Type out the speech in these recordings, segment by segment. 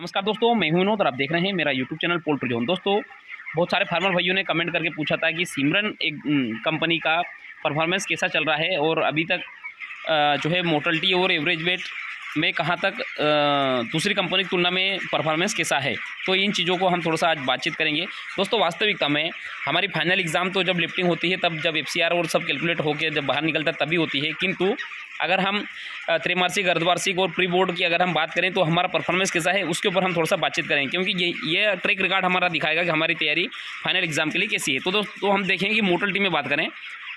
नमस्कार दोस्तों, मैं हूं विनोद और आप देख रहे हैं मेरा यूट्यूब चैनल पोल्ट्री जोन। दोस्तों, बहुत सारे फार्मर भाइयों ने कमेंट करके पूछा था कि सिमरन एक कंपनी का परफॉर्मेंस कैसा चल रहा है और अभी तक जो है मोर्टलिटी और एवरेज वेट में कहाँ तक दूसरी कंपनी की तुलना में परफॉर्मेंस कैसा है। तो इन चीज़ों को हम थोड़ा सा आज बातचीत करेंगे। दोस्तों, वास्तविकता में हमारी फाइनल एग्ज़ाम तो जब लिफ्टिंग होती है तब जब FCR और सब कैलकुलेट होकर जब बाहर निकलता है तभी होती है, किंतु अगर हम त्रैमासिक, अर्धवार्षिक और प्री बोर्ड की अगर हम बात करें तो हमारा परफॉर्मेंस कैसा है उसके ऊपर हम थोड़ा सा बातचीत करेंगे, क्योंकि ये ट्रैक रिकॉर्ड हमारा दिखाएगा कि हमारी तैयारी फाइनल एग्ज़ाम के लिए कैसी है। तो दोस्तों, हम देखेंगे कि मोर्टलिटी में बात करें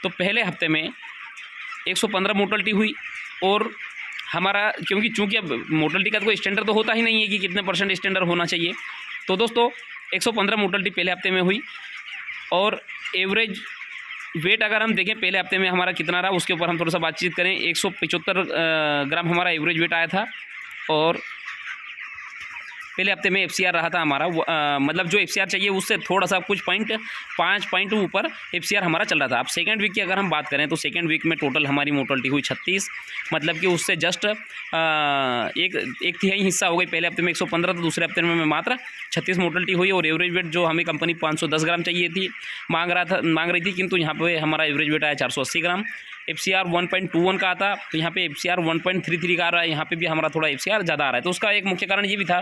तो पहले हफ्ते में 115 मोर्टलिटी हुई और हमारा चूँकि अब मोर्टलिटी का कोई स्टैंडर्ड तो होता ही नहीं है कि कितने परसेंट स्टैंडर्ड होना चाहिए। तो दोस्तों, 115 मोर्टलिटी पहले हफ्ते में हुई और एवरेज वेट अगर हम देखें पहले हफ्ते में हमारा कितना रहा उसके ऊपर हम थोड़ा सा बातचीत करें। 175 ग्राम हमारा एवरेज वेट आया था और पहले हफ्ते में FCR रहा था हमारा, मतलब जो FCR चाहिए उससे थोड़ा सा कुछ 5 पॉइंट ऊपर FCR हमारा चल रहा था। अब सेकेंड वीक की अगर हम बात करें तो सेकेंड वीक में टोटल हमारी मोर्टलिटी हुई 36, मतलब कि उससे जस्ट एक तिहाई हिस्सा हो गई। पहले हफ्ते में 115 तो दूसरे हफ्ते में मात्र 36 मोर्टलिटी हुई और एवरेज वेट जो हमें कंपनी 510 ग्राम चाहिए थी मांग रही थी, किंतु यहाँ पे हमारा एवरेज वेट आया 480 ग्राम। FCR 1.21 का आता तो यहाँ पे FCR 1.33 का आ रहा है, यहाँ पे भी हमारा थोड़ा FCR ज़्यादा आ रहा है। तो उसका एक मुख्य कारण ये भी था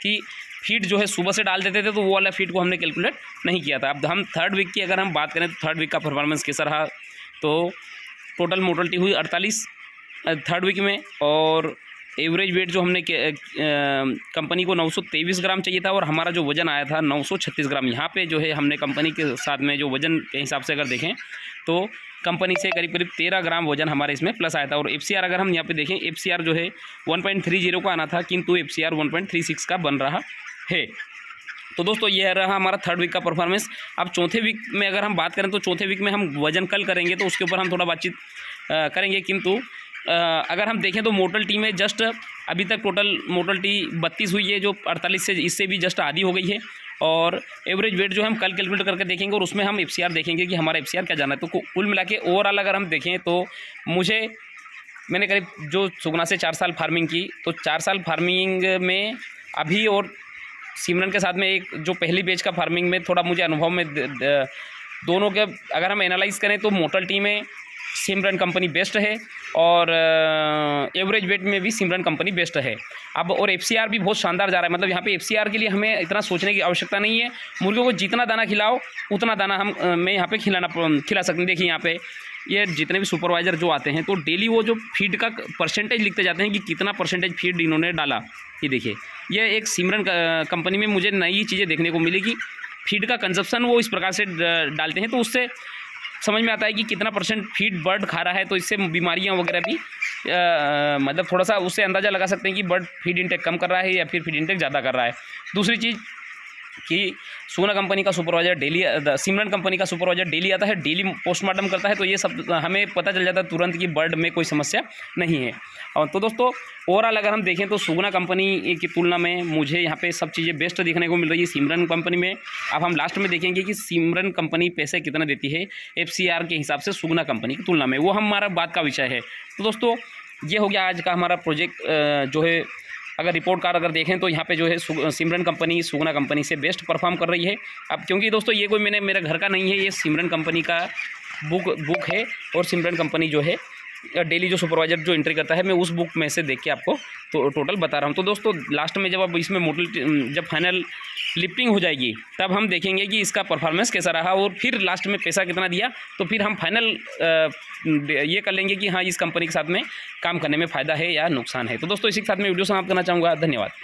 कि फीड जो है सुबह से डाल देते थे तो वो वाला फीड को हमने कैलकुलेट नहीं किया था। अब हम थर्ड वीक की अगर हम बात करें तो थर्ड वीक का परफॉर्मेंस कैसा रहा, तो टोटल मोर्टलिटी हुई 48 थर्ड वीक में और एवरेज वेट जो हमने कंपनी को 923 ग्राम चाहिए था और हमारा जो वज़न आया था 936 ग्राम। यहाँ पे जो है हमने कंपनी के साथ में जो वज़न के हिसाब से अगर देखें तो कंपनी से करीब 13 ग्राम वजन हमारे इसमें प्लस आया था। और FCR अगर हम यहाँ पे देखें, FCR जो है 1.30 का आना था, किंतु FCR 1.36 का बन रहा है। तो दोस्तों, यह रहा हमारा थर्ड वीक का परफॉर्मेंस। अब चौथे वीक में अगर हम बात करें तो चौथे वीक में हम वजन कल करेंगे तो उसके ऊपर हम थोड़ा बातचीत करेंगे, किंतु अगर हम देखें तो मोर्टलिटी में जस्ट अभी तक टोटल मोर्टलिटी 32 हुई है, जो 48 से इससे भी जस्ट आधी हो गई है। और एवरेज वेट जो हम कल कैलकुलेट करके देखेंगे और उसमें हम FCR देखेंगे कि हमारा FCR क्या जाना है। तो कुल मिला के ओवरऑल अगर हम देखें तो मैंने करीब जो सुगना से 4 साल फार्मिंग की, तो 4 साल फार्मिंग में अभी और सिमरन के साथ में एक जो पहली बैच का फार्मिंग में थोड़ा मुझे अनुभव में दोनों के अगर हम एनालाइज करें तो मोर्टलिटी में सिमरन कंपनी बेस्ट है और एवरेज वेट में भी सिमरन कंपनी बेस्ट है। अब और FCR भी बहुत शानदार जा रहा है, मतलब यहाँ पे FCR के लिए हमें इतना सोचने की आवश्यकता नहीं है। मुर्गियों को जितना दाना खिलाओ उतना दाना मैं यहाँ पे खिला सकते हैं। देखिए यहाँ पे ये जितने भी सुपरवाइज़र जो आते हैं तो डेली वो जो फीड का परसेंटेज लिखते जाते हैं कि कितना परसेंटेज फीड इन्होंने डाला। ये देखिए, ये एक सिमरन कंपनी में मुझे नई चीज़ें देखने को मिली कि फीड का कंजप्शन वो इस प्रकार से डालते हैं, तो उससे समझ में आता है कि कितना परसेंट फीड बर्ड खा रहा है। तो इससे बीमारियां वगैरह भी मतलब थोड़ा सा उससे अंदाज़ा लगा सकते हैं कि बर्ड फीड इंटेक कम कर रहा है या फिर फीड इंटेक ज़्यादा कर रहा है। दूसरी चीज़ कि सुगना कंपनी का सुपरवाइज़र डेली, सिमरन कंपनी का सुपरवाइज़र डेली आता है, डेली पोस्टमार्टम करता है, तो ये सब हमें पता चल जाता है तुरंत कि बर्ड में कोई समस्या नहीं है। और तो दोस्तों, ओवरऑल अगर हम देखें तो सुगना कंपनी की तुलना में मुझे यहाँ पे सब चीज़ें बेस्ट देखने को मिल रही है सिमरन कंपनी में। अब हम लास्ट में देखेंगे कि सिमरन कंपनी पैसे कितना देती है FCR के हिसाब से सुगना कंपनी की तुलना में, वो हमारा बात का विषय है। तो दोस्तों, ये हो गया आज का हमारा प्रोजेक्ट जो है। अगर रिपोर्ट कार्ड अगर देखें तो यहाँ पे जो है सिमरन कंपनी सुगना कंपनी से बेस्ट परफॉर्म कर रही है। अब क्योंकि दोस्तों ये कोई मेरे घर का नहीं है, ये सिमरन कंपनी का बुक है और सिमरन कंपनी जो है डेली जो सुपरवाइज़र जो एंट्री करता है, मैं उस बुक में से देख के आपको तो टोटल बता रहा हूँ। तो दोस्तों, लास्ट में जब अब इसमें मोर्टलिटी जब फाइनल लिफ्टिंग हो जाएगी तब हम देखेंगे कि इसका परफॉर्मेंस कैसा रहा और फिर लास्ट में पैसा कितना दिया, तो फिर हम फाइनल ये कर लेंगे कि हाँ, इस कंपनी के साथ में काम करने में फ़ायदा है या नुकसान है। तो दोस्तों, इसी के साथ मैं वीडियो समाप्त करना चाहूँगा। धन्यवाद।